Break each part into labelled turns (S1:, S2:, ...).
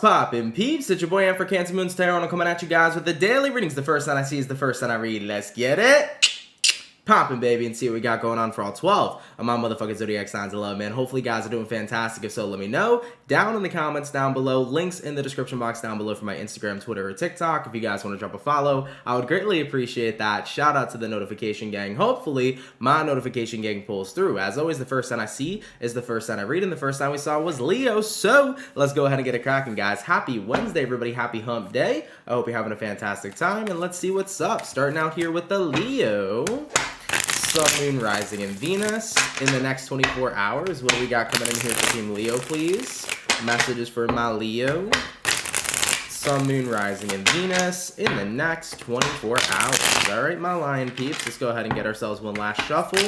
S1: Poppin' peeps? It's your boy Am for CancerMoonsTarot, and I'm coming at you guys with the daily readings. The first sign I see is the first sign I read. Let's get it poppin', baby, and see what we got going on for all 12 of my motherfucking zodiac signs of love, man. Hopefully you guys are doing fantastic. If so, let me know down in the comments down below. Links in the description box down below for my Instagram, Twitter, or TikTok. If you guys want to drop a follow, I would greatly appreciate that. Shout out to the notification gang. Hopefully my notification gang pulls through. As always, the first sign I see is the first sign I read, and the first sign we saw was Leo. So let's go ahead and get it cracking, guys. Happy Wednesday, everybody. Happy hump day. I hope you're having a fantastic time, and let's see what's up. Starting out here with the Leo. Sun, Moon, Rising, and Venus in the next 24 hours. What do we got coming in here for Team Leo, please? Messages for my Leo. Sun, Moon, Rising, and Venus in the next 24 hours. All right, my lion peeps, let's go ahead and get ourselves one last shuffle,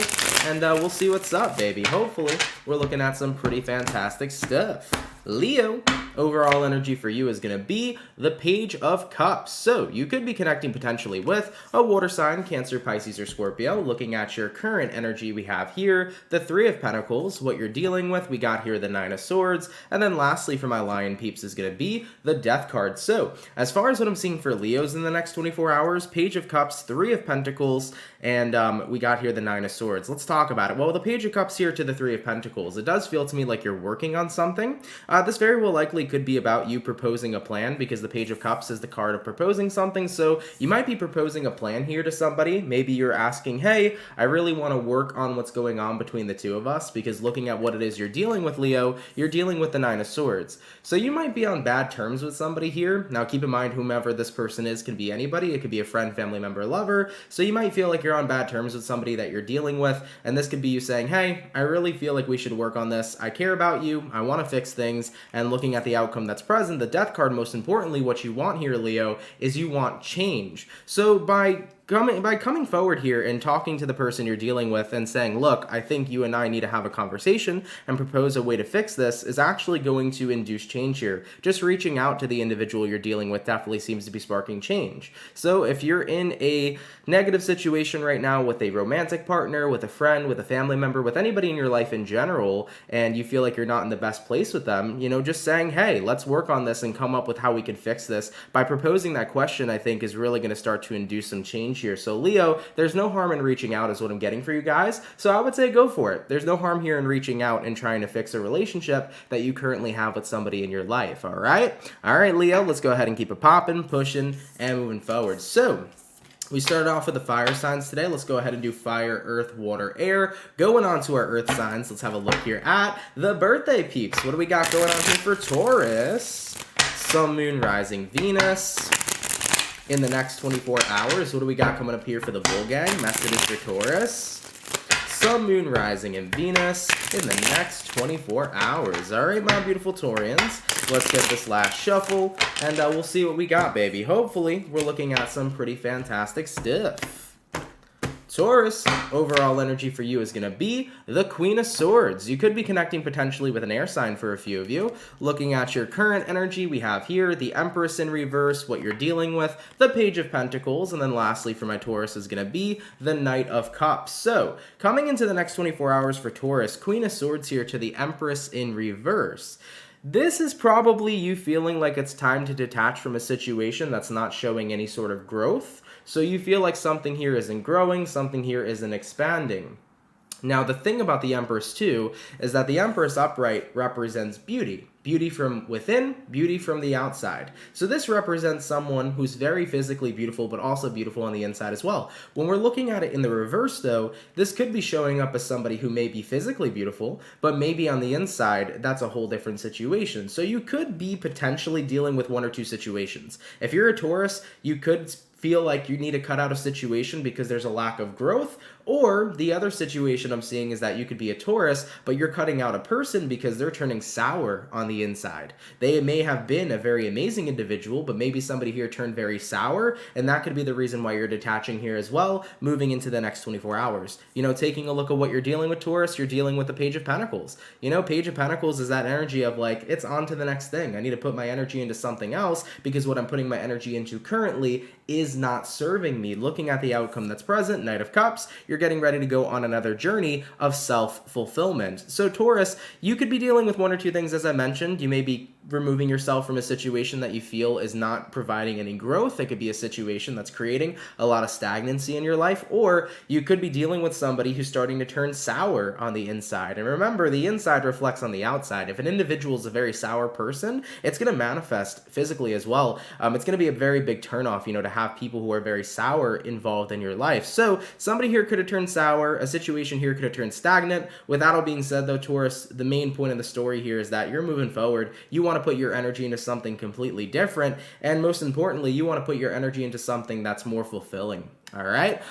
S1: and we'll see what's up, baby. Hopefully, we're looking at some pretty fantastic stuff. Leo, overall energy for you is going to be the Page of Cups. So you could be connecting potentially with a water sign, Cancer, Pisces, or Scorpio. Looking at your current energy, we have here the Three of Pentacles. What you're dealing with, we got here the Nine of Swords. And then lastly, for my lion peeps, is going to be the Death card. So as far as what I'm seeing for Leos in the next 24 hours, Page of Cups, Three of Pentacles, and we got here the Nine of Swords. Let's talk about it. Well, the Page of Cups here to the Three of Pentacles, it does feel to me like you're working on something. This very well likely could be about you proposing a plan, because the Page of Cups is the card of proposing something. So you might be proposing a plan here to somebody. Maybe you're asking, hey, I really want to work on what's going on between the two of us, because looking at what it is you're dealing with, Leo, you're dealing with the Nine of Swords. So you might be on bad terms with somebody here. Now keep in mind, whomever this person is can be anybody. It could be a friend, family member, lover. So you might feel like you're on bad terms with somebody that you're dealing with, and this could be you saying, hey, I really feel like we should work on this. I care about you. I want to fix things. And looking at the outcome that's present, the Death card, most importantly, what you want here, Leo, is you want change. So by coming forward here and talking to the person you're dealing with and saying, look, I think you and I need to have a conversation and propose a way to fix this, is actually going to induce change here. Just reaching out to the individual you're dealing with definitely seems to be sparking change. So if you're in a negative situation right now with a romantic partner, with a friend, with a family member, with anybody in your life in general, and you feel like you're not in the best place with them, you know, just saying, hey, let's work on this and come up with how we can fix this. By proposing that question, I think is really going to start to induce some change here. So Leo, there's no harm in reaching out is what I'm getting for you guys. So I would say go for it. There's no harm here in reaching out and trying to fix a relationship that you currently have with somebody in your life. All right, Leo, let's go ahead and keep it popping, pushing, and moving forward. So we started off with the fire signs today. Let's go ahead and do fire, earth, water, air. Going on to our earth signs, let's have a look here at the birthday peeps. What do we got going on here for Taurus? Sun, Moon, Rising, Venus in the next 24 hours. What do we got coming up here for the Bull Gang? Messages for Taurus. Sun, Moon, Rising, and Venus in the next 24 hours. All right, my beautiful Taurians. Let's get this last shuffle, and we'll see what we got, baby. Hopefully, we're looking at some pretty fantastic stuff. Taurus, overall energy for you is going to be the Queen of Swords. You could be connecting potentially with an air sign for a few of you. Looking at your current energy, we have here the Empress in reverse, what you're dealing with, the Page of Pentacles, and then lastly for my Taurus is going to be the Knight of Cups. So, coming into the next 24 hours for Taurus, Queen of Swords here to the Empress in reverse. This is probably you feeling like it's time to detach from a situation that's not showing any sort of growth. So you feel like something here isn't growing, something here isn't expanding. Now, the thing about the Empress, too, is that the Empress upright represents beauty. Beauty from within, beauty from the outside. So this represents someone who's very physically beautiful, but also beautiful on the inside as well. When we're looking at it in the reverse, though, this could be showing up as somebody who may be physically beautiful, but maybe on the inside, that's a whole different situation. So you could be potentially dealing with one or two situations. If you're a Taurus, you could feel like you need to cut out a situation because there's a lack of growth, or the other situation I'm seeing is that you could be a Taurus, but you're cutting out a person because they're turning sour on the inside. They may have been a very amazing individual, but maybe somebody here turned very sour, and that could be the reason why you're detaching here as well, moving into the next 24 hours. You know, taking a look at what you're dealing with, Taurus, you're dealing with the Page of Pentacles. You know, Page of Pentacles is that energy of like, it's on to the next thing. I need to put my energy into something else because what I'm putting my energy into currently is not serving me. Looking at the outcome that's present, Knight of Cups, you're getting ready to go on another journey of self-fulfillment. So Taurus, you could be dealing with one or two things, as I mentioned. You may be removing yourself from a situation that you feel is not providing any growth. It could be a situation that's creating a lot of stagnancy in your life, or you could be dealing with somebody who's starting to turn sour on the inside. And remember, the inside reflects on the outside. If an individual is a very sour person, it's going to manifest physically as well. It's going to be a very big turnoff, to have people who are very sour involved in your life. So somebody here could have turned sour. A situation here could have turned stagnant. With that all being said, though, Taurus, the main point of the story here is that you're moving forward. You want to put your energy into something completely different, and most importantly, you want to put your energy into something that's more fulfilling. All right,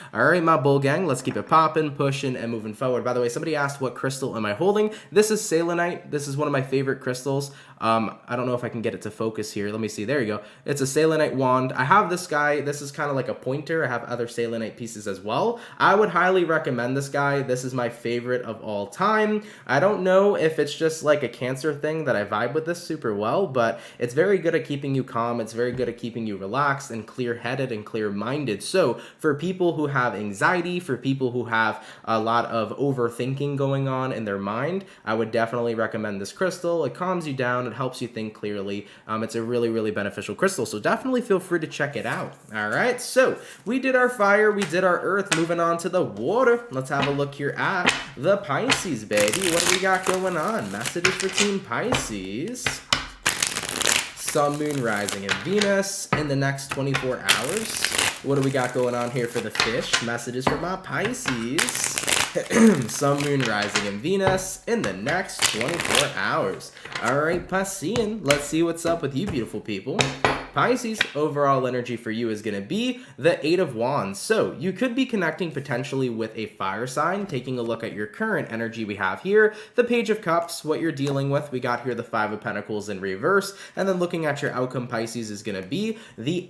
S1: my bull gang, let's keep it popping, pushing, and moving forward. By the way, somebody asked what crystal am I holding. This is selenite. This is one of my favorite crystals. I don't know if I can get it to focus here. Let me see. There you go. It's a selenite wand. I have this guy. This is kind of like a pointer. I have other selenite pieces as well. I would highly recommend this guy. This is my favorite of all time. I don't know if it's just like a Cancer thing that I vibe with this super well, but it's very good at keeping you calm. It's very good at keeping you relaxed and clear-headed and clear-minded. So for people who have anxiety, for people who have a lot of overthinking going on in their mind, I would definitely recommend this crystal. It calms you down. It helps you think clearly. It's a really, really beneficial crystal. So definitely feel free to check it out. All right. So we did our fire. We did our earth. Moving on to the water. Let's have a look here at the Pisces, baby. What do we got going on? Messages for Team Pisces. Sun, Moon, Rising, and Venus in the next 24 hours. What do we got going on here for the fish? Messages for my Pisces. Sun, Moon, Rising, and Venus in the next 24 hours. All right, Piscean, let's see what's up with you beautiful people. Pisces, overall energy for you is going to be the Eight of Wands. So you could be connecting potentially with a fire sign, taking a look at your current energy we have here, the Page of Cups, what you're dealing with. We got here the Five of Pentacles in reverse, and then looking at your outcome, Pisces, is going to be the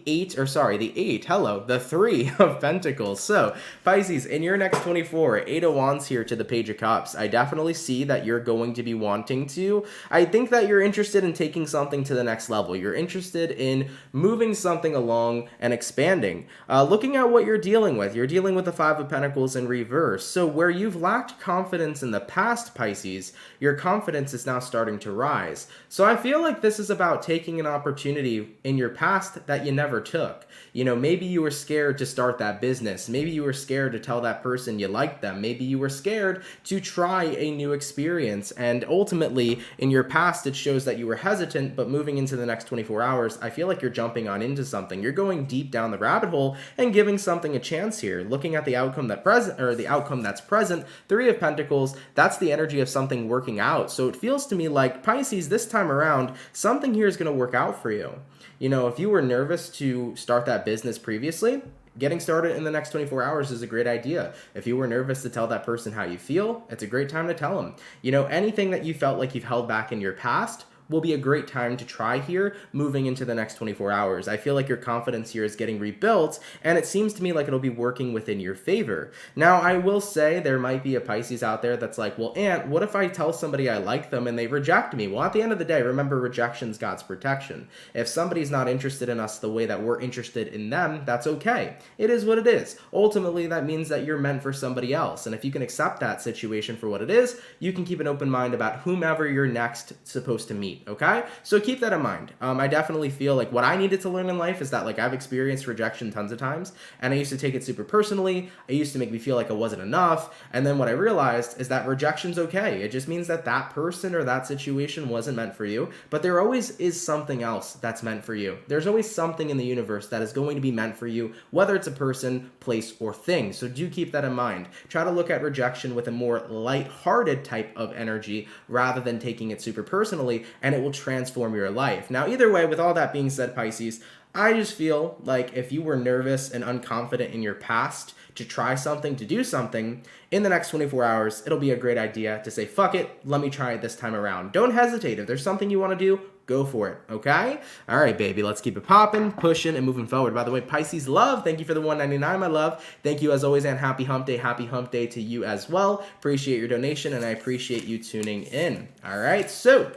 S1: Three of Pentacles. So Pisces, in your next 24, Eight of Wands here to the Page of Cups. I definitely see that you're going to be wanting to. I think that you're interested in taking something to the next level. You're interested in moving something along and expanding. Looking at what you're dealing with the Five of Pentacles in reverse. So where you've lacked confidence in the past, Pisces, your confidence is now starting to rise. So I feel like this is about taking an opportunity in your past that you never took. Maybe you were scared to start that business. Maybe you were scared to tell that person you liked them. Maybe you were scared to try a new experience. And ultimately, in your past, it shows that you were hesitant, but moving into the next 24 hours, I feel like you're jumping on into something. You're going deep down the rabbit hole and giving something a chance here. Looking at the outcome that's present, Three of Pentacles, that's the energy of something working out. So it feels to me like, Pisces, this time around, something here is going to work out for you. If you were nervous to start that business previously, getting started in the next 24 hours is a great idea. If you were nervous to tell that person how you feel, it's a great time to tell them. Anything that you felt like you've held back in your past will be a great time to try here moving into the next 24 hours. I feel like your confidence here is getting rebuilt, and it seems to me like it'll be working within your favor. Now, I will say there might be a Pisces out there that's like, well, Aunt, what if I tell somebody I like them and they reject me? Well, at the end of the day, remember, rejection's God's protection. If somebody's not interested in us the way that we're interested in them, that's okay. It is what it is. Ultimately, that means that you're meant for somebody else, and if you can accept that situation for what it is, you can keep an open mind about whomever you're next supposed to meet. Okay? So keep that in mind. I definitely feel like what I needed to learn in life is that, like, I've experienced rejection tons of times, and I used to take it super personally. It used to make me feel like I wasn't enough. And then what I realized is that rejection's okay. It just means that that person or that situation wasn't meant for you, but there always is something else that's meant for you. There's always something in the universe that is going to be meant for you, whether it's a person, place, or thing. So do keep that in mind. Try to look at rejection with a more lighthearted type of energy rather than taking it super personally, and it will transform your life. Now, either way, with all that being said, Pisces, I just feel like if you were nervous and unconfident in your past to try something, to do something, in the next 24 hours, it'll be a great idea to say, fuck it, let me try it this time around. Don't hesitate. If there's something you want to do, go for it, okay? All right, baby, let's keep it popping, pushing, and moving forward. By the way, Pisces love, thank you for the $1.99, my love. Thank you as always, and happy hump day to you as well. Appreciate your donation, and I appreciate you tuning in. All right, so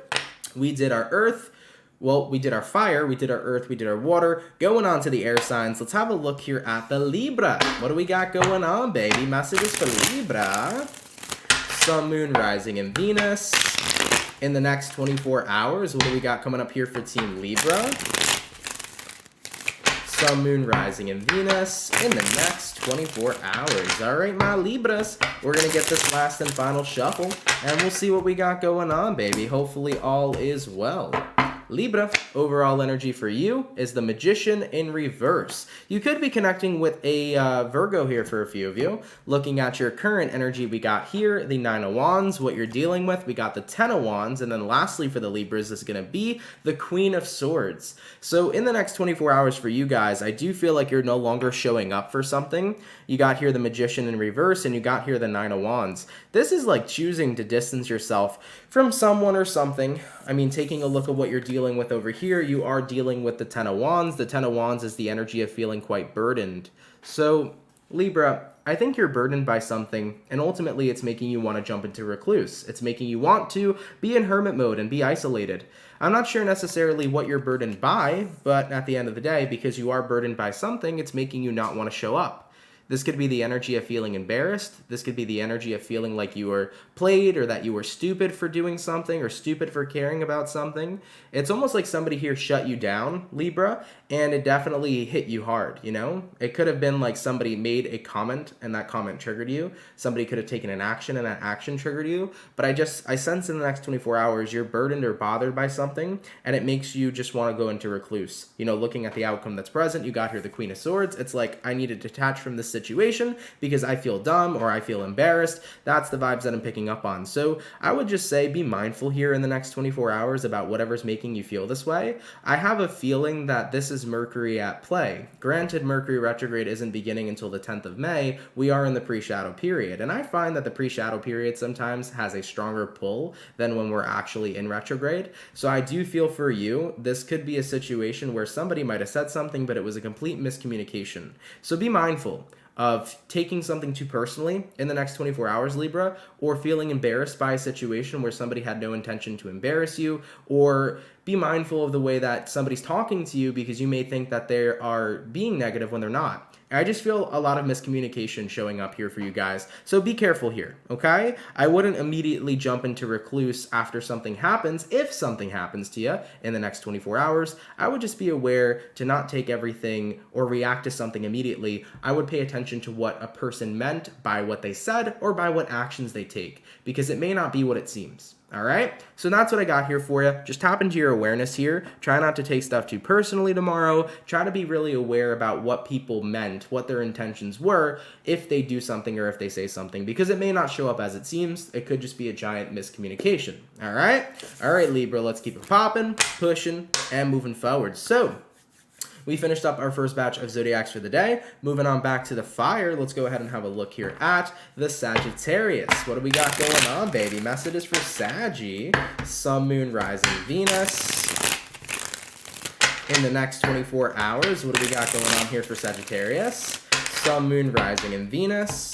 S1: we did our earth. Well, we did our fire, we did our earth, we did our water. Going on to the air signs, let's have a look here at the Libra. What do we got going on, baby? Messages for Libra. Sun, Moon, Rising, and Venus In the next 24 hours, what do we got coming up here for Team Libra? Sun, Moon, Rising, and Venus in the next 24 hours. All right, my Libras, we're going to get this last and final shuffle, and we'll see what we got going on, baby. Hopefully all is well. Libra, overall energy for you is the Magician in reverse. You could be connecting with a Virgo here for a few of you. Looking at your current energy, we got here the 9 of Wands, what you're dealing with. We got the 10 of Wands, and then lastly for the Libras is going to be the Queen of Swords. So in the next 24 hours for you guys, I do feel like you're no longer showing up for something. You got here the Magician in reverse, and you got here the 9 of Wands. This is like choosing to distance yourself from someone or something. I mean, taking a look at what you're dealing with over here, you are dealing with the 10 of Wands. The 10 of Wands is the energy of feeling quite burdened. So, Libra, I think you're burdened by something, and ultimately it's making you want to jump into recluse. It's making you want to be in hermit mode and be isolated. I'm not sure necessarily what you're burdened by, but at the end of the day, because you are burdened by something, it's making you not want to show up. This could be the energy of feeling embarrassed. This could be the energy of feeling like you were played or that you were stupid for doing something or stupid for caring about something. It's almost like somebody here shut you down, Libra, and it definitely hit you hard, you know? It could have been like somebody made a comment and that comment triggered you. Somebody could have taken an action and that action triggered you. But I sense in the next 24 hours you're burdened or bothered by something, and it makes you just want to go into recluse. You know, looking at the outcome that's present, you got here the Queen of Swords. It's like, I need to detach from this situation because I feel dumb or I feel embarrassed. That's the vibes that I'm picking up on. So I would just say be mindful here in the next 24 hours about whatever's making you feel this way. I have a feeling that this is Mercury at play. Granted, Mercury retrograde isn't beginning until the 10th of May. We are in the pre-shadow period, and I find that the pre-shadow period sometimes has a stronger pull than when we're actually in retrograde. So I do feel for you, this could be a situation where somebody might have said something, but it was a complete miscommunication. So be mindful of taking something too personally in the next 24 hours, Libra, or feeling embarrassed by a situation where somebody had no intention to embarrass you, or be mindful of the way that somebody's talking to you because you may think that they are being negative when they're not. I just feel a lot of miscommunication showing up here for you guys. So be careful here, okay? I wouldn't immediately jump into recluse after something happens. If something happens to you in the next 24 hours, I would just be aware to not take everything or react to something immediately. I would pay attention to what a person meant by what they said or by what actions they take, because it may not be what it seems. All right, so that's what I got here for you. Just tap into your awareness here. Try not to take stuff too personally tomorrow. Try to be really aware about what people meant, what their intentions were, if they do something or if they say something, because it may not show up as it seems. It could just be a giant miscommunication. All right, Libra, let's keep it popping, pushing, and moving forward. So we finished up our first batch of zodiacs for the day. Moving on back to the fire, let's go ahead and have a look here at the Sagittarius. What do we got going on, baby? Messages for Saggy. Sun, Moon, Rising, Venus. In the next 24 hours, what do we got going on here for Sagittarius? Sun, Moon, Rising, and Venus.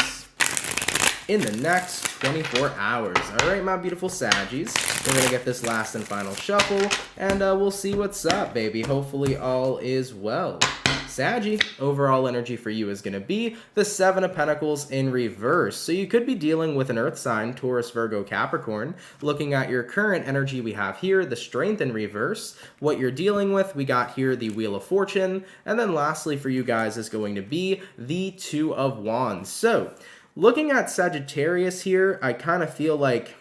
S1: In the next 24 hours. All right, my beautiful Saggies. We're going to get this last and final shuffle, and we'll see what's up, baby. Hopefully all is well. Saggy, overall energy for you is going to be the 7 of Pentacles in reverse. So you could be dealing with an earth sign, Taurus, Virgo, Capricorn. Looking at your current energy, we have here the Strength in reverse. What you're dealing with, we got here the Wheel of Fortune. And then lastly for you guys is going to be the 2 of Wands. So looking at Sagittarius here, I kind of feel like,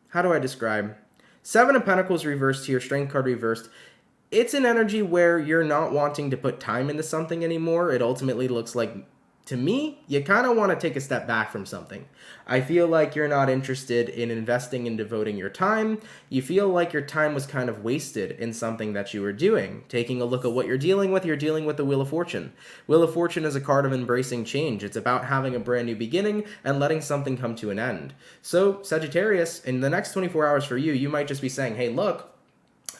S1: how do I describe? 7 of Pentacles reversed here, Strength card reversed. It's an energy where you're not wanting to put time into something anymore. It ultimately looks like, to me, you kind of want to take a step back from something. I feel like you're not interested in investing and devoting your time. You feel like your time was kind of wasted in something that you were doing. Taking a look at what you're dealing with the Wheel of Fortune. Wheel of Fortune is a card of embracing change. It's about having a brand new beginning and letting something come to an end. So, Sagittarius, in the next 24 hours for you, you might just be saying, hey, look,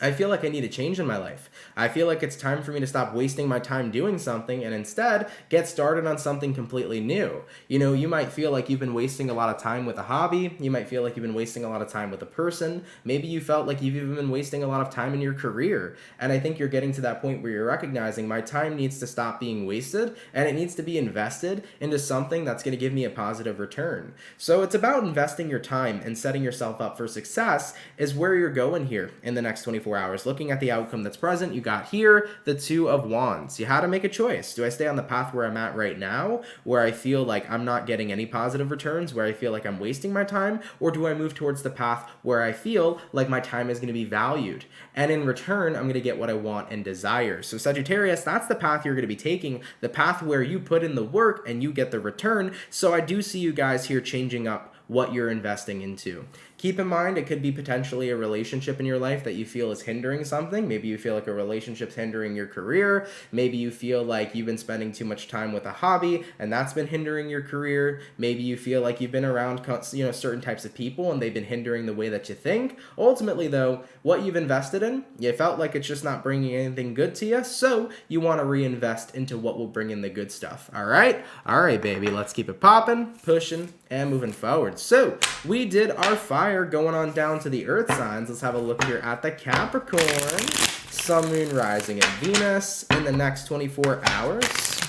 S1: I feel like I need a change in my life. I feel like it's time for me to stop wasting my time doing something and instead get started on something completely new. You know, you might feel like you've been wasting a lot of time with a hobby. You might feel like you've been wasting a lot of time with a person. Maybe you felt like you've even been wasting a lot of time in your career. And I think you're getting to that point where you're recognizing my time needs to stop being wasted and it needs to be invested into something that's going to give me a positive return. So it's about investing your time and setting yourself up for success is where you're going here in the next 24 hours. Looking at the outcome that's present, you got here the Two of Wands. You had to make a choice. Do I stay on the path where I'm at right now, where I feel like I'm not getting any positive returns, where I feel like I'm wasting my time, or do I move towards the path where I feel like my time is going to be valued? And in return, I'm going to get what I want and desire. So Sagittarius, that's the path you're going to be taking, the path where you put in the work and you get the return. So I do see you guys here changing up what you're investing into. Keep in mind, it could be potentially a relationship in your life that you feel is hindering something. Maybe you feel like a relationship's hindering your career. Maybe you feel like you've been spending too much time with a hobby and that's been hindering your career. Maybe you feel like you've been around, certain types of people and they've been hindering the way that you think. Ultimately, though, what you've invested in, you felt like it's just not bringing anything good to you, so you want to reinvest into what will bring in the good stuff. All right, baby, let's keep it popping, pushing, and moving forward. So we did our fire going on down to the earth signs. Let's have a look here at the Capricorn. Sun, Moon, Rising, and Venus in the next 24 hours.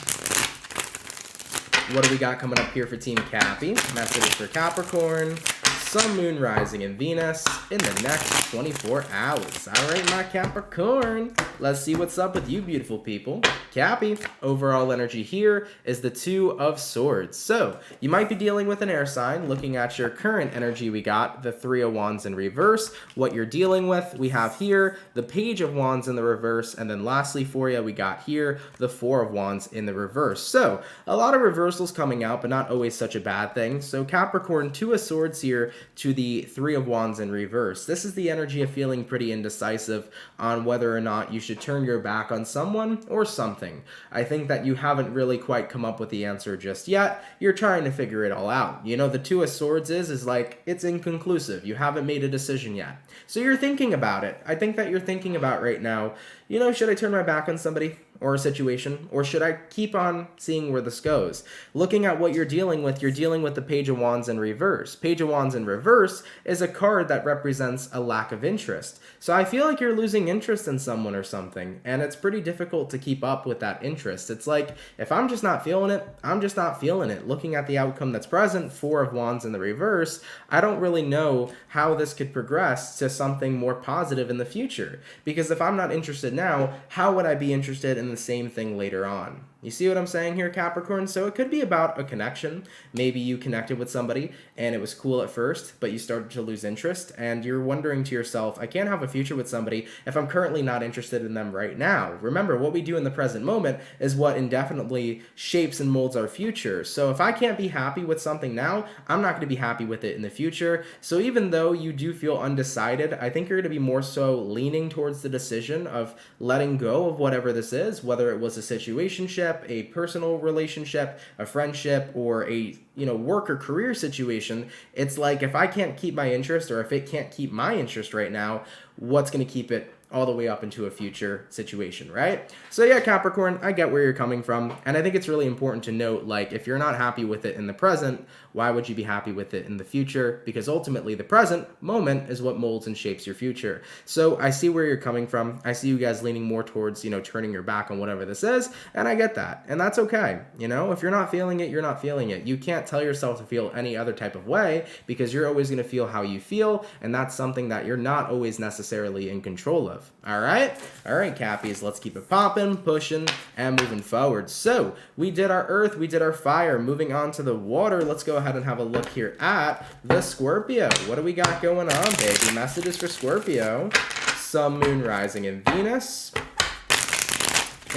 S1: What do we got coming up here for Team Cappy? Messages for Capricorn. Sun, Moon, Rising, and Venus in the next 24 hours. All right, my Capricorn. Let's see what's up with you beautiful people. Cappy, overall energy here is the Two of Swords. So you might be dealing with an air sign. Looking at your current energy, we got the Three of Wands in reverse. What you're dealing with, we have here the Page of Wands in the reverse. And then lastly for you, we got here the Four of Wands in the reverse. So a lot of reversals coming out, but not always such a bad thing. So Capricorn, Two of Swords here to the Three of Wands in reverse. This is the energy of feeling pretty indecisive on whether or not you should turn your back on someone or something. I think that you haven't really quite come up with the answer just yet. You're trying to figure it all out. You know, the Two of Swords is like, it's inconclusive. You haven't made a decision yet. So you're thinking about it. I think that you're thinking about right now, you know, should I turn my back on somebody or a situation, or should I keep on seeing where this goes? Looking at what you're dealing with the Page of Wands in reverse. Page of Wands in reverse is a card that represents a lack of interest. So I feel like you're losing interest in someone or something, and it's pretty difficult to keep up with that interest. It's like, if I'm just not feeling it, I'm just not feeling it. Looking at the outcome that's present, Four of Wands in the reverse, I don't really know how this could progress to something more positive in the future. Because if I'm not interested now, how would I be interested in the same thing later on? You see what I'm saying here, Capricorn? So it could be about a connection. Maybe you connected with somebody and it was cool at first, but you started to lose interest and you're wondering to yourself, I can't have a future with somebody if I'm currently not interested in them right now. Remember, what we do in the present moment is what indefinitely shapes and molds our future. So if I can't be happy with something now, I'm not going to be happy with it in the future. So even though you do feel undecided, I think you're going to be more so leaning towards the decision of letting go of whatever this is, whether it was a situationship, a personal relationship, a friendship, or a work or career situation. It's like, if I can't keep my interest, or if it can't keep my interest right now, what's going to keep it all the way up into a future situation, right? So yeah, Capricorn, I get where you're coming from. And I think it's really important to note, like, if you're not happy with it in the present, why would you be happy with it in the future? Because ultimately the present moment is what molds and shapes your future. So I see where you're coming from. I see you guys leaning more towards, turning your back on whatever this is. And I get that. And that's okay. If you're not feeling it, you're not feeling it. You can't tell yourself to feel any other type of way, because you're always going to feel how you feel. And that's something that you're not always necessarily in control of. All right, Cappies, let's keep it popping, pushing, and moving forward. So we did our earth, we did our fire. Moving on to the water, let's go ahead and have a look here at the Scorpio. What do we got going on, baby? Messages for Scorpio. Sun, Moon, Rising, and Venus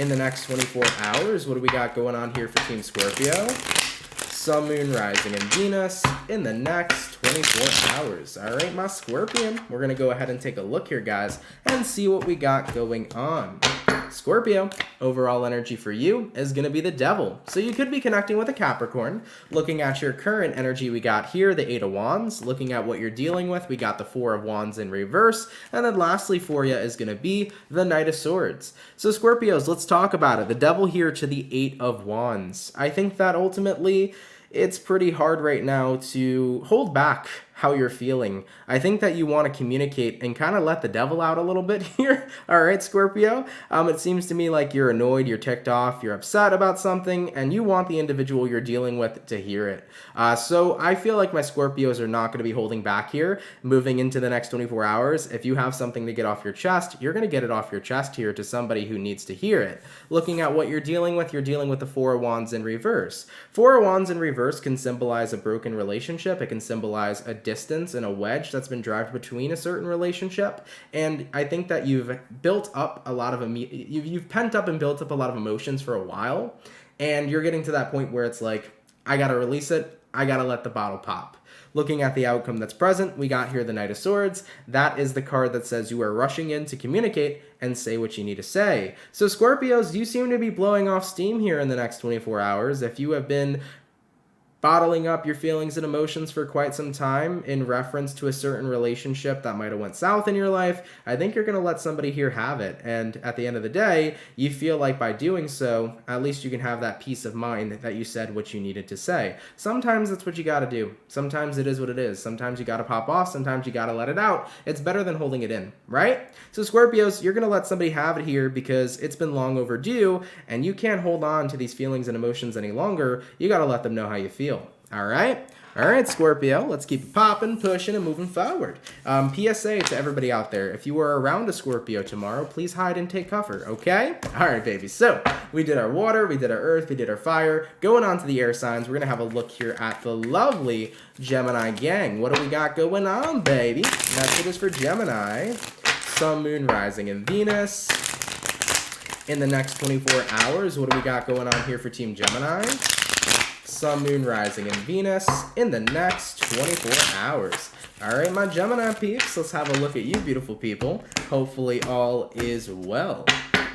S1: in the next 24 hours. What do we got going on here for Team Scorpio? Sun, Moon, Rising, and Venus in the next 24 hours. All right, my Scorpion. We're going to go ahead and take a look here, guys, and see what we got going on. Scorpio, overall energy for you is going to be the devil. So you could be connecting with a Capricorn. Looking at your current energy, we got here the Eight of Wands. Looking at what you're dealing with, we got the Four of Wands in reverse. And then lastly for you is going to be the Knight of Swords. So Scorpios, let's talk about it. The devil here to the Eight of Wands. I think that ultimately it's pretty hard right now to hold back how you're feeling. I think that you want to communicate and kind of let the devil out a little bit here. All right, Scorpio. It seems to me like you're annoyed, you're ticked off, you're upset about something, and you want the individual you're dealing with to hear it. So I feel like my Scorpios are not going to be holding back here moving into the next 24 hours. If you have something to get off your chest, you're going to get it off your chest here to somebody who needs to hear it. Looking at what you're dealing with the Four of Wands in reverse. Four of Wands in reverse can symbolize a broken relationship. It can symbolize a distance and a wedge that's been driven between a certain relationship. And I think that you've built up a lot of you've pent up and built up a lot of emotions for a while, and you're getting to that point where it's like, I gotta release it, I gotta let the bottle pop. Looking at the outcome that's present, we got here the Knight of Swords. That is the card that says you are rushing in to communicate and say what you need to say. So Scorpios, you seem to be blowing off steam here in the next 24 hours. If you have been bottling up your feelings and emotions for quite some time in reference to a certain relationship that might have went south in your life, I think you're going to let somebody here have it. And at the end of the day, you feel like by doing so, at least you can have that peace of mind that you said what you needed to say. Sometimes that's what you got to do. Sometimes it is what it is. Sometimes you got to pop off. Sometimes you got to let it out. It's better than holding it in, right? So Scorpios, you're going to let somebody have it here because it's been long overdue and you can't hold on to these feelings and emotions any longer. You got to let them know how you feel. All right, Scorpio, let's keep it popping, pushing, and moving forward. PSA to everybody out there, if you are around a Scorpio tomorrow, please hide and take cover, okay? All right, baby, so we did our water, we did our earth, we did our fire. Going on to the air signs, we're going to have a look here at the lovely Gemini gang. What do we got going on, baby? That's it is for Gemini. Sun, Moon, Rising, and Venus. In the next 24 hours, what do we got going on here for Team Gemini? Sun, Moon, Rising, and Venus in the next 24 hours. All right, my Gemini peeps, let's have a look at you beautiful people. Hopefully all is well.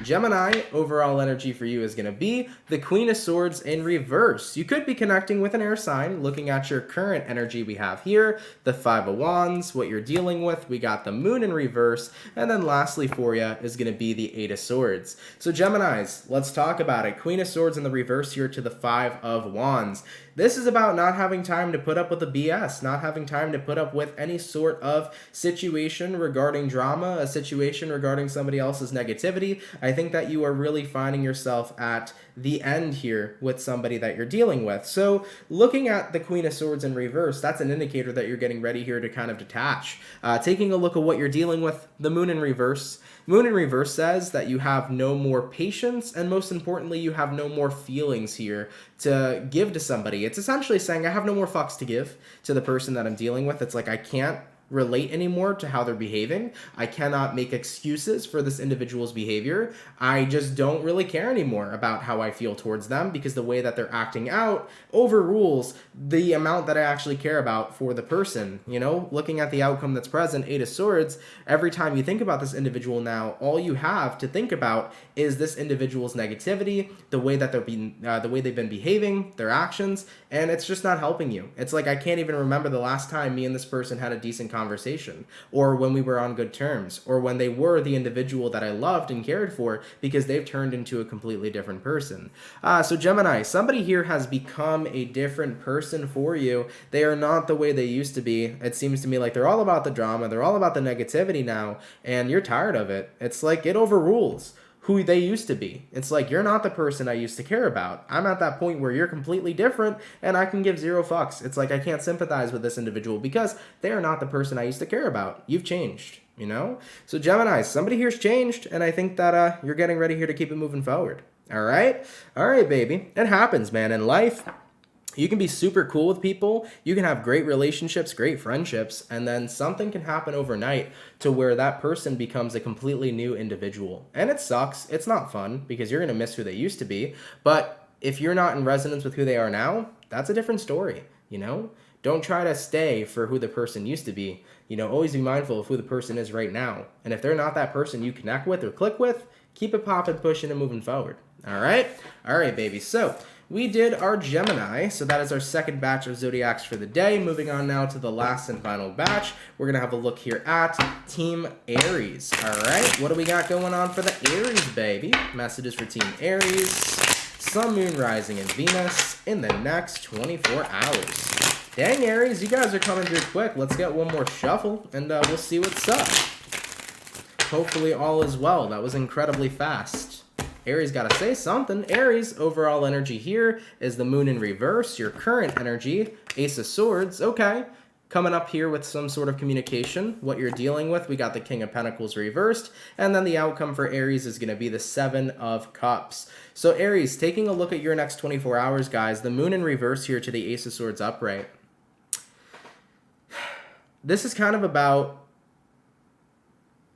S1: Gemini, overall energy for you is going to be the Queen of Swords in reverse. You could be connecting with an air sign. Looking at your current energy, we have here the Five of Wands, what you're dealing with. We got the Moon in reverse. And then lastly for you is going to be the Eight of Swords. So Geminis, let's talk about it. Queen of Swords in the reverse here to the Five of Wands. This is about not having time to put up with the BS, not having time to put up with any sort of situation regarding drama, a situation regarding somebody else's negativity. I think that you are really finding yourself at the end here with somebody that you're dealing with. So looking at the Queen of Swords in reverse, that's an indicator that you're getting ready here to kind of detach. Taking a look at what you're dealing with, the Moon in reverse. Moon in reverse says that you have no more patience, and most importantly, you have no more feelings here to give to somebody. It's essentially saying I have no more fucks to give to the person that I'm dealing with. It's like I can't relate anymore to how they're behaving. I cannot make excuses for this individual's behavior. I just don't really care anymore about how I feel towards them because the way that they're acting out overrules the amount that I actually care about for the person. You know, looking at the outcome that's present, Eight of Swords, every time you think about this individual now, all you have to think about is this individual's negativity, the way that the way they've been behaving, their actions, and it's just not helping you. It's like I can't even remember the last time me and this person had a decent conversation, or when we were on good terms, or when they were the individual that I loved and cared for, because they've turned into a completely different person. So Gemini, somebody here has become a different person for you. They are not the way they used to be. It seems to me like they're all about the drama, they're all about the negativity now, and you're tired of it. It's like it overrules who they used to be. It's like, you're not the person I used to care about. I'm at that point where you're completely different and I can give zero fucks. It's like I can't sympathize with this individual because they are not the person I used to care about. You've changed, you know? So Gemini, somebody here's changed, and I think that you're getting ready here to keep it moving forward. All right? All right, baby. It happens, man. In life, you can be super cool with people, you can have great relationships, great friendships, and then something can happen overnight to where that person becomes a completely new individual. And it sucks. It's not fun because you're going to miss who they used to be. But if you're not in resonance with who they are now, that's a different story, you know? Don't try to stay for who the person used to be. You know, always be mindful of who the person is right now. And if they're not that person you connect with or click with, keep it popping, pushing, and moving forward. All right? All right, baby. So we did our Gemini, so that is our second batch of zodiacs for the day. Moving on now to the last and final batch. We're going to have a look here at Team Aries. All right, what do we got going on for the Aries, baby? Messages for Team Aries. Sun, Moon, Rising, and Venus in the next 24 hours. Dang, Aries, you guys are coming through quick. Let's get one more shuffle, and we'll see what's up. Hopefully all is well. That was incredibly fast. Aries got to say something. Aries, overall energy here is the Moon in reverse. Your current energy, Ace of Swords. Okay. Coming up here with some sort of communication, what you're dealing with. We got the King of Pentacles reversed. And then the outcome for Aries is going to be the Seven of Cups. So Aries, taking a look at your next 24 hours, guys. The Moon in reverse here to the Ace of Swords upright. This is kind of about...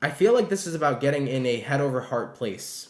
S1: I feel like this is about getting in a head over heart place.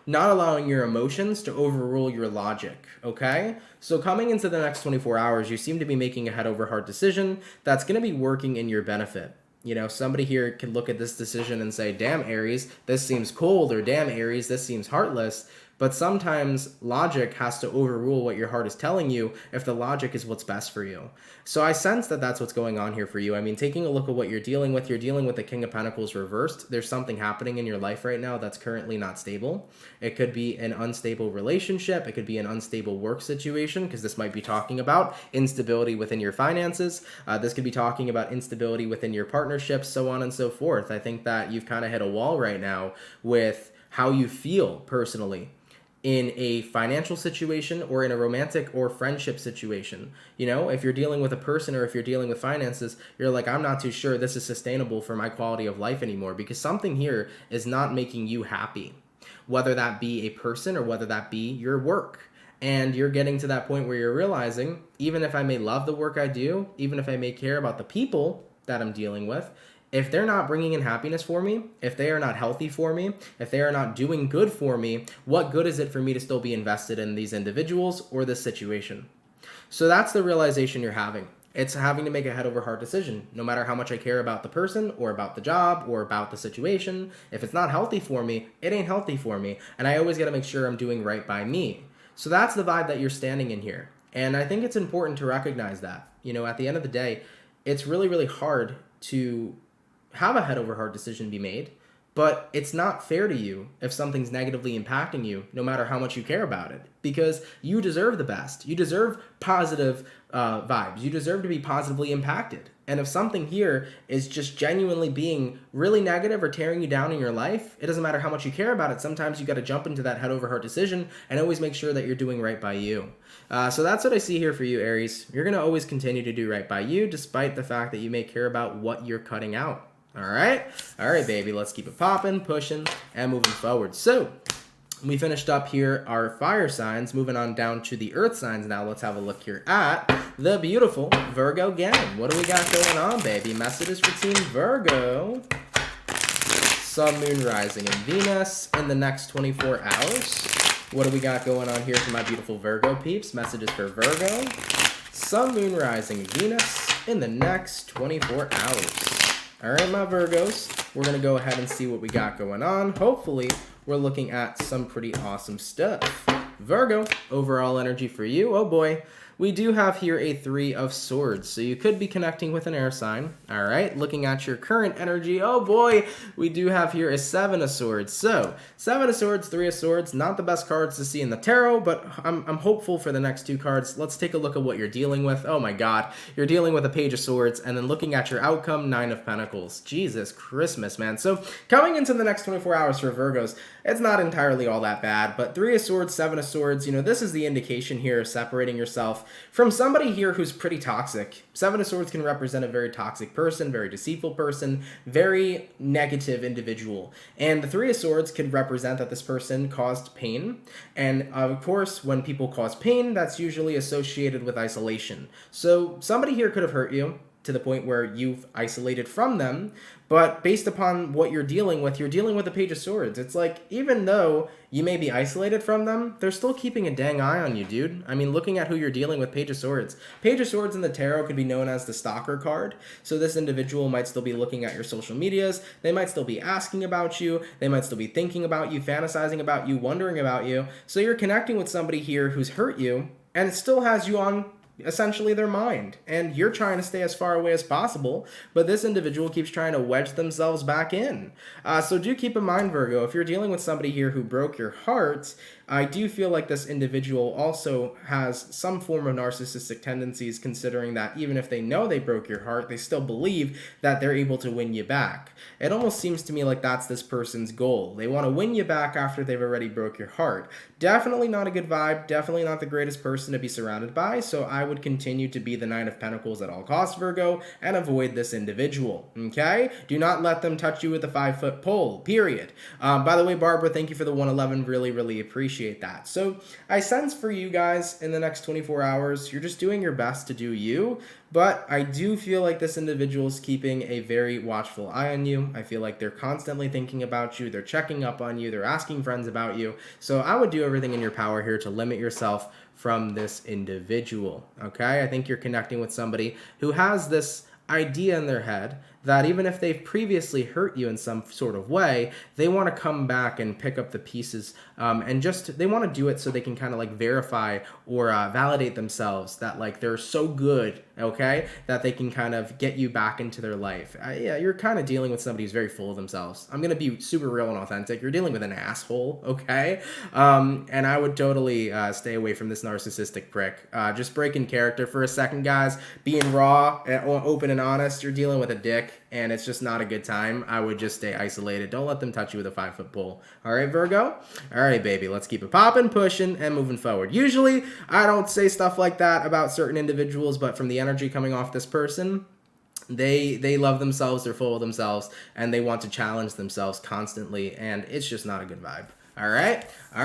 S1: Not allowing your emotions to overrule your logic, okay? So coming into the next 24 hours, you seem to be making a head over heart decision that's going to be working in your benefit. You know, somebody here can look at this decision and say, damn, Aries, this seems cold, or damn, Aries, this seems heartless. But sometimes logic has to overrule what your heart is telling you if the logic is what's best for you. So I sense that that's what's going on here for you. I mean, taking a look at what you're dealing with the King of Pentacles reversed. There's something happening in your life right now that's currently not stable. It could be an unstable relationship. It could be an unstable work situation, because this might be talking about instability within your finances. This could be talking about instability within your partnerships, so on and so forth. I think that you've kind of hit a wall right now with how you feel personally in a financial situation or in a romantic or friendship situation. You know, if you're dealing with a person or if you're dealing with finances, you're like, I'm not too sure this is sustainable for my quality of life anymore, because something here is not making you happy, whether that be a person or whether that be your work. And you're getting to that point where you're realizing, even if I may love the work I do, even if I may care about the people that I'm dealing with, if they're not bringing in happiness for me, if they are not healthy for me, if they are not doing good for me, what good is it for me to still be invested in these individuals or this situation? So that's the realization you're having. It's having to make a head over heart decision. No matter how much I care about the person or about the job or about the situation, if it's not healthy for me, it ain't healthy for me. And I always got to make sure I'm doing right by me. So that's the vibe that you're standing in here. And I think it's important to recognize that. You know, at the end of the day, it's really, really hard to have a head over heart decision be made, but it's not fair to you if something's negatively impacting you, no matter how much you care about it, because you deserve the best. You deserve positive vibes. You deserve to be positively impacted. And if something here is just genuinely being really negative or tearing you down in your life, it doesn't matter how much you care about it. Sometimes you got to jump into that head over heart decision and always make sure that you're doing right by you. So that's what I see here for you, Aries. You're going to always continue to do right by you, despite the fact that you may care about what you're cutting out. All right, baby, let's keep it popping, pushing, and moving forward. So we finished up here our fire signs, moving on down to the earth signs. Now let's have a look here at the beautiful Virgo gang. What do we got going on, baby? Messages for Team Virgo. Sun, Moon, Rising, and Venus in the next 24 hours. What do we got going on here for my beautiful Virgo peeps? Messages for Virgo. Sun, Moon, Rising, and Venus in the next 24 hours. All right, my Virgos, we're going to go ahead and see what we got going on. Hopefully, we're looking at some pretty awesome stuff. Virgo, overall energy for you. Oh boy, we do have here a 3 of Swords, so you could be connecting with an air sign. All right, looking at your current energy. Oh boy, we do have here a 7 of Swords. So 7 of Swords, 3 of Swords, not the best cards to see in the tarot, but I'm hopeful for the next 2 cards. Let's take a look at what you're dealing with. Oh my God, you're dealing with a Page of Swords, and then looking at your outcome, 9 of Pentacles. Jesus Christmas, man. So coming into the next 24 hours for Virgos, it's not entirely all that bad, but 3 of Swords, 7 of Swords, you know, this is the indication here of separating yourself from somebody here who's pretty toxic. 7 of Swords can represent a very toxic person, very deceitful person, very negative individual. And the 3 of Swords could represent that this person caused pain. And of course, when people cause pain, that's usually associated with isolation. So somebody here could have hurt you. to the point where you've isolated from them. But based upon what you're dealing with the Page of Swords. It's like, even though you may be isolated from them, they're still keeping a dang eye on you, dude. I mean, looking at who you're dealing with, Page of Swords. Page of Swords in the tarot could be known as the stalker card. So this individual might still be looking at your social medias. They might still be asking about you. They might still be thinking about you, fantasizing about you, wondering about you. So you're connecting with somebody here who's hurt you, and it still has you on essentially their mind, and you're trying to stay as far away as possible, but this individual keeps trying to wedge themselves back in. So do keep in mind, Virgo, if you're dealing with somebody here who broke your heart, I do feel like this individual also has some form of narcissistic tendencies, considering that even if they know they broke your heart, they still believe that they're able to win you back. It almost seems to me like that's this person's goal. They want to win you back after they've already broke your heart. Definitely not a good vibe, definitely not the greatest person to be surrounded by, so I would continue to be the Nine of Pentacles at all costs, Virgo, and avoid this individual, okay? Do not let them touch you with a 5-foot pole, period. By the way, Barbara, thank you for the 111, really appreciate that. So I sense for you guys in the next 24 hours, you're just doing your best to do you, but I do feel like this individual is keeping a very watchful eye on you. I feel like they're constantly thinking about you, they're checking up on you, they're asking friends about you. So I would do everything in your power here to limit yourself from this individual, okay? I think you're connecting with somebody who has this idea in their head that even if they've previously hurt you in some sort of way, they want to come back and pick up the pieces, and just, they want to do it so they can kind of like verify or validate themselves that like they're so good, okay, that they can kind of get you back into their life. Yeah, you're kind of dealing with somebody who's very full of themselves. I'm going to be super real and authentic. You're dealing with an asshole, okay? And I would totally stay away from this narcissistic prick. Just break in character for a second, guys. Being raw, open and honest, you're dealing with a dick, and it's just not a good time. I would just stay isolated. Don't let them touch you with a 5-foot pole. All right, Virgo? All right, baby. Let's keep it popping, pushing, and moving forward. Usually, I don't say stuff like that about certain individuals, but from the energy coming off this person, they love themselves, they're full of themselves, and they want to challenge themselves constantly, and it's just not a good vibe. All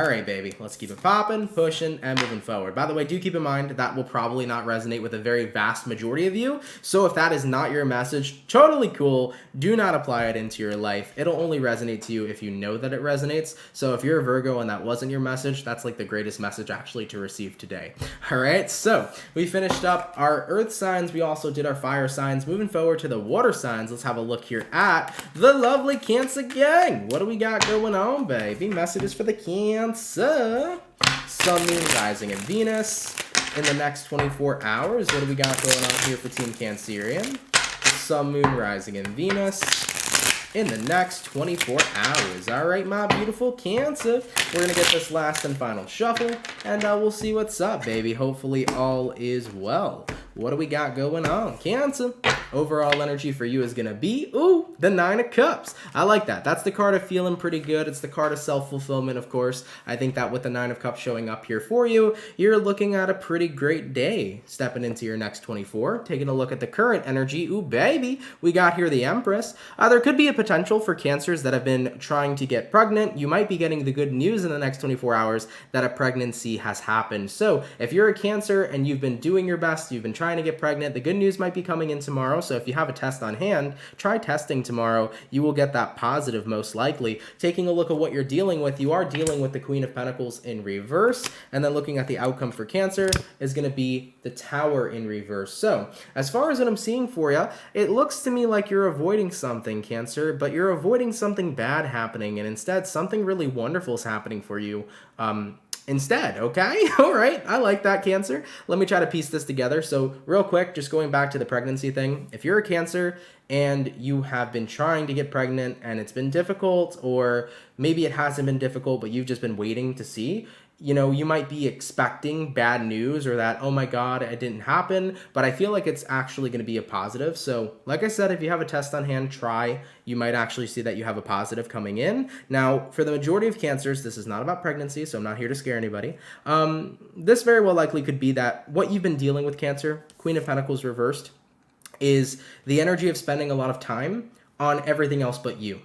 S1: right, baby. Let's keep it popping, pushing, and moving forward. By the way, do keep in mind that will probably not resonate with a very vast majority of you. So if that is not your message, totally cool. Do not apply it into your life. It'll only resonate to you if you know that it resonates. So if you're a Virgo and that wasn't your message, that's like the greatest message actually to receive today. All right, so we finished up our earth signs. We also did our fire signs. Moving forward to the water signs, let's have a look here at the lovely Cancer gang. What do we got going on, baby? Messages for the Cancer. Sun, Moon, Rising, and Venus in the next 24 hours. What do we got going on here for Team Cancerian? Sun, Moon, Rising, and Venus in the next 24 hours. All right, my beautiful Cancer. We're going to get this last and final shuffle, and we'll see what's up, baby. Hopefully all is well. What do we got going on? Cancer. Overall energy for you is going to be, the Nine of Cups. I like that. That's the card of feeling pretty good. It's the card of self-fulfillment, of course. I think that with the Nine of Cups showing up here for you, you're looking at a pretty great day stepping into your next 24. Taking a look at the current energy. Baby. We got here the Empress. There could be a potential for Cancers that have been trying to get pregnant. You might be getting the good news in the next 24 hours that a pregnancy has happened. So if you're a Cancer and you've been doing your best, you've been trying to get pregnant, the good news might be coming in tomorrow. So if you have a test on hand, try testing tomorrow. You will get that positive most likely. Taking a look at what you're dealing with, you are dealing with the Queen of Pentacles in reverse. And then looking at the outcome for Cancer is going to be the Tower in reverse. So as far as what I'm seeing for you, it looks to me like you're avoiding something, Cancer, but you're avoiding something bad happening. And instead, something really wonderful is happening for you. Instead, okay? All right, I like that, Cancer. Let me try to piece this together. So real quick, just going back to the pregnancy thing, if you're a Cancer and you have been trying to get pregnant and it's been difficult, or maybe it hasn't been difficult, but you've just been waiting to see, you know, you might be expecting bad news or that, oh my God, it didn't happen, but I feel like it's actually going to be a positive. So like I said, if you have a test on hand, try. You might actually see that you have a positive coming in. Now, for the majority of Cancers, this is not about pregnancy, so I'm not here to scare anybody. This very well likely could be that what you've been dealing with, Cancer, Queen of Pentacles reversed, is the energy of spending a lot of time on everything else but you.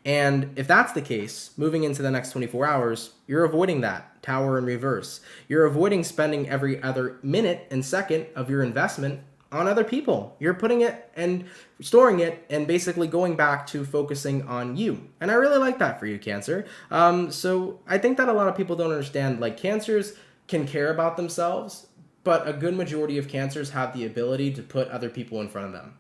S1: And if that's the case, moving into the next 24 hours, you're avoiding that Tower in reverse. You're avoiding spending every other minute and second of your investment on other people. You're putting it and storing it and basically going back to focusing on you. And I really like that for you, Cancer. So I think that a lot of people don't understand, like, Cancers can care about themselves, but a good majority of Cancers have the ability to put other people in front of them.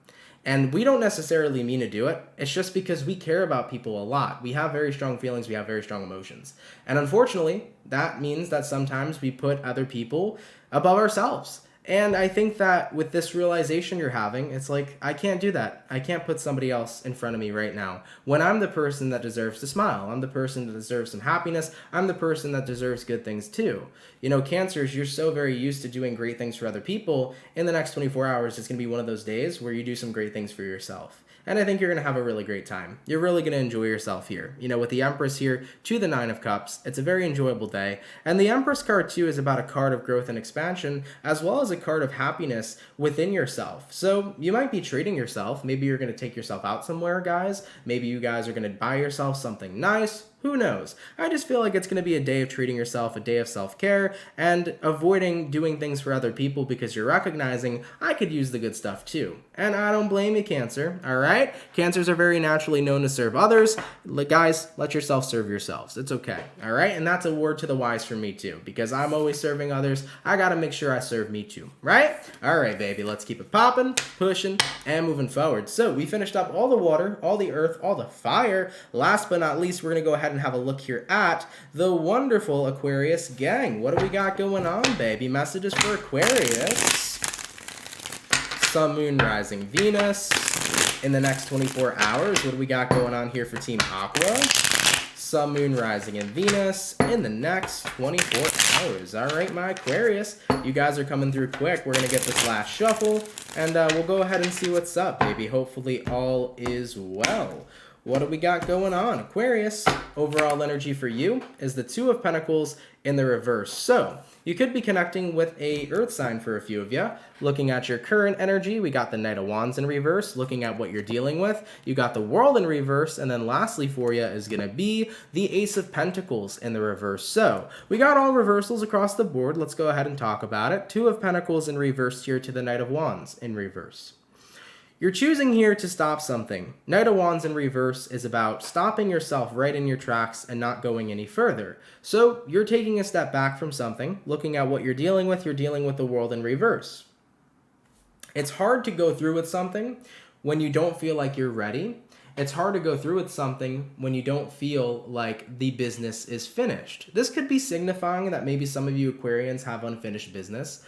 S1: And we don't necessarily mean to do it. It's just because we care about people a lot. We have very strong feelings. We have very strong emotions. And unfortunately, that means that sometimes we put other people above ourselves. And I think that with this realization you're having, it's like, I can't do that. I can't put somebody else in front of me right now when I'm the person that deserves to smile. I'm the person that deserves some happiness. I'm the person that deserves good things too. You know, Cancers, you're so very used to doing great things for other people. In the next 24 hours, it's going to be one of those days where you do some great things for yourself. And I think you're going to have a really great time. You're really going to enjoy yourself here. You know, with the Empress here to the Nine of Cups, it's a very enjoyable day. And the Empress card too is about a card of growth and expansion, as well as a card of happiness within yourself. So you might be treating yourself. Maybe you're going to take yourself out somewhere, guys. Maybe you guys are going to buy yourself something nice. Who knows? I just feel like it's going to be a day of treating yourself, a day of self-care, and avoiding doing things for other people because you're recognizing, I could use the good stuff too. And I don't blame you, Cancer, all right? Cancers are very naturally known to serve others. Guys, let yourself serve yourselves. It's okay, all right? And that's a word to the wise for me too, because I'm always serving others. I got to make sure I serve me too, right? All right, baby, let's keep it popping, pushing, and moving forward. So we finished up all the water, all the earth, all the fire. Last but not least, we're going to go ahead and have a look here at the wonderful Aquarius gang. What do we got going on, baby? Messages for Aquarius. Sun, Moon, Rising, Venus. In the next 24 hours, what do we got going on here for Team Aqua? Sun, Moon, Rising, and Venus in the next 24 hours. All right, my Aquarius, you guys are coming through quick. We're going to get this last shuffle, and we'll go ahead and see what's up, baby. Hopefully all is well. What do we got going on? Aquarius, overall energy for you is the Two of Pentacles in the reverse. So you could be connecting with a earth sign for a few of you. Looking at your current energy, we got the Knight of Wands in reverse. Looking at what you're dealing with, you got the World in reverse. And then lastly for you is going to be the Ace of Pentacles in the reverse. So we got all reversals across the board. Let's go ahead and talk about it. Two of Pentacles in reverse here to the Knight of Wands in reverse. You're choosing here to stop something. Knight of Wands in reverse is about stopping yourself right in your tracks and not going any further. So you're taking a step back from something, looking at what you're dealing with the World in reverse. It's hard to go through with something when you don't feel like you're ready. It's hard to go through with something when you don't feel like the business is finished. This could be signifying that maybe some of you Aquarians have unfinished business.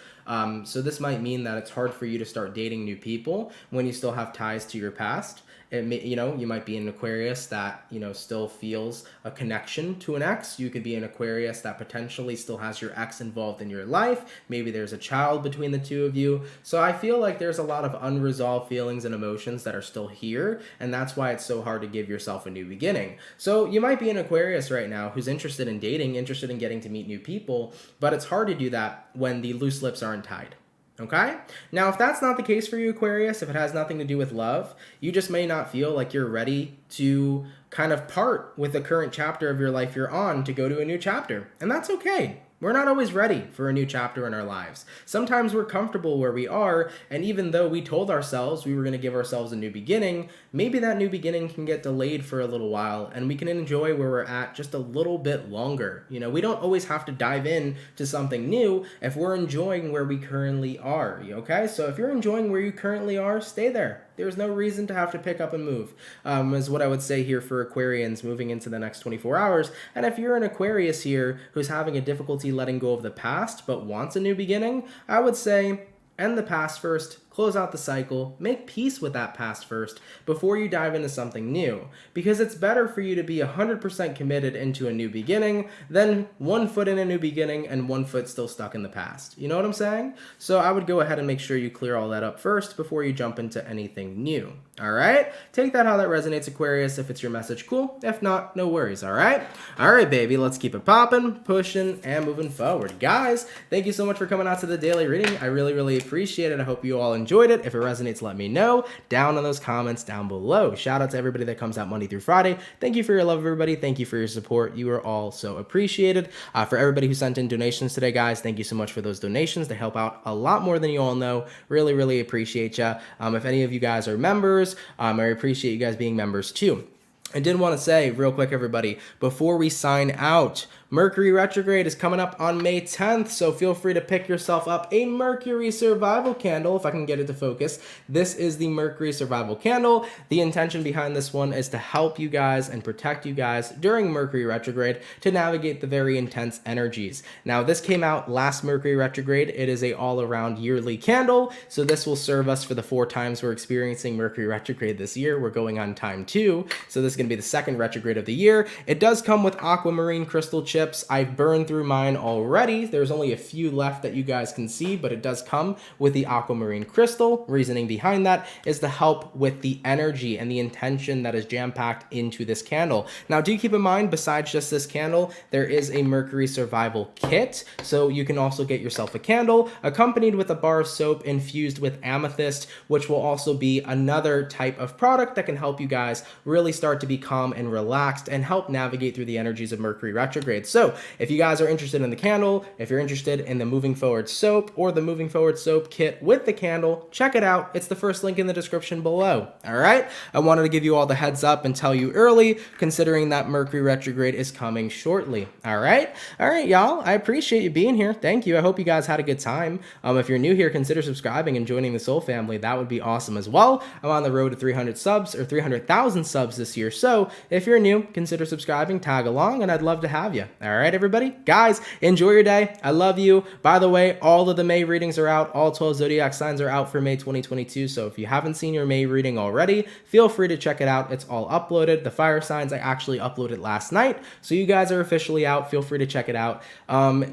S1: So this might mean that it's hard for you to start dating new people when you still have ties to your past. It may, you might be an Aquarius that, still feels a connection to an ex. You could be an Aquarius that potentially still has your ex involved in your life. Maybe there's a child between the two of you. So I feel like there's a lot of unresolved feelings and emotions that are still here. And that's why it's so hard to give yourself a new beginning. So you might be an Aquarius right now who's interested in dating, interested in getting to meet new people, but it's hard to do that when the loose lips aren't tied. Okay? Now, if that's not the case for you, Aquarius, if it has nothing to do with love, you just may not feel like you're ready to kind of part with the current chapter of your life you're on to go to a new chapter. And that's okay. We're not always ready for a new chapter in our lives. Sometimes we're comfortable where we are, and even though we told ourselves we were going to give ourselves a new beginning, maybe that new beginning can get delayed for a little while, and we can enjoy where we're at just a little bit longer. We don't always have to dive in to something new if we're enjoying where we currently are, okay? So if you're enjoying where you currently are, stay there. There's no reason to have to pick up and move, is what I would say here for Aquarians moving into the next 24 hours. And if you're an Aquarius here who's having a difficulty letting go of the past but wants a new beginning, I would say end the past first, close out the cycle, make peace with that past first before you dive into something new. Because it's better for you to be 100% committed into a new beginning than 1 foot in a new beginning and 1 foot still stuck in the past. You know what I'm saying? So I would go ahead and make sure you clear all that up first before you jump into anything new. All right? Take that how that resonates, Aquarius. If it's your message, cool. If not, no worries, all right? All right, baby, let's keep it popping, pushing, and moving forward. Guys, thank you so much for coming out to the daily reading. I really, really appreciate it. I hope you all enjoyed enjoyed it. If it resonates, let me know down in those comments down below. Shout out to everybody that comes out Monday through Friday. Thank you for your love, everybody. Thank you for your support. You are all so appreciated. For everybody who sent in donations today, guys, thank you so much for those donations. They help out a lot more than you all know. Really, really appreciate you. If any of you guys are members, I appreciate you guys being members too. I did want to say real quick, everybody, before we sign out, Mercury retrograde is coming up on May 10th, so feel free to pick yourself up a Mercury survival candle, if I can get it to focus. This is the Mercury survival candle. The intention behind this one is to help you guys and protect you guys during Mercury retrograde to navigate the very intense energies. Now, this came out last Mercury retrograde. It is a all-around yearly candle, so this will serve us for the 4 times we're experiencing Mercury retrograde this year. We're going on time 2, so this is going to be the second retrograde of the year. It does come with aquamarine crystal chips. I've burned through mine already. There's only a few left that you guys can see, but it does come with the aquamarine crystal. Reasoning behind that is to help with the energy and the intention that is jam-packed into this candle. Now, do keep in mind, besides just this candle, there is a Mercury survival kit, so you can also get yourself a candle accompanied with a bar of soap infused with amethyst, which will also be another type of product that can help you guys really start to be calm and relaxed and help navigate through the energies of Mercury retrograde. So if you guys are interested in the candle, if you're interested in the Moving Forward soap or the Moving Forward soap kit with the candle, check it out. It's the first link in the description below. All right. I wanted to give you all the heads up and tell you early, considering that Mercury retrograde is coming shortly. All right. All right, y'all. I appreciate you being here. Thank you. I hope you guys had a good time. If you're new here, consider subscribing and joining the Soul family. That would be awesome as well. I'm on the road to 300 subs or 300,000 subs this year. So if you're new, consider subscribing, tag along, and I'd love to have you. All right, everybody. Guys, enjoy your day. I love you. By the way, all of the May readings are out. All 12 zodiac signs are out for May 2022. So if you haven't seen your May reading already, feel free to check it out. It's all uploaded. The fire signs I actually uploaded last night. So you guys are officially out. Feel free to check it out.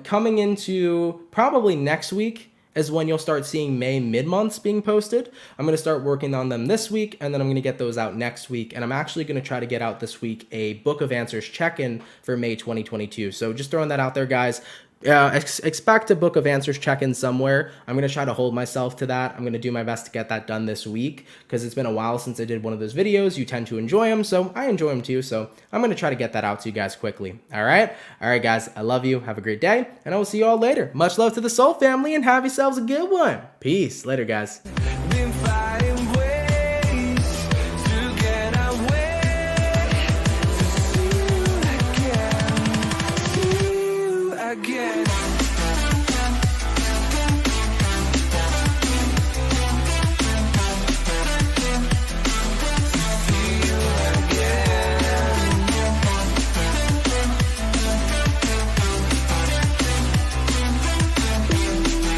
S1: Coming into probably next week is when you'll start seeing May mid-months being posted. I'm going to start working on them this week, and then I'm going to get those out next week. And I'm actually going to try to get out this week a Book of Answers check-in for May 2022. So just throwing that out there, guys. Expect a Book of Answers check-in somewhere. I'm going to try to hold myself to that. I'm going to do my best to get that done this week because it's been a while since I did one of those videos. You tend to enjoy them, so I enjoy them too. So I'm going to try to get that out to you guys quickly. All right? All right, guys. I love you. Have a great day, and I will see you all later. Much love to the Soul family, and have yourselves a good one. Peace. Later, guys.
S2: Again.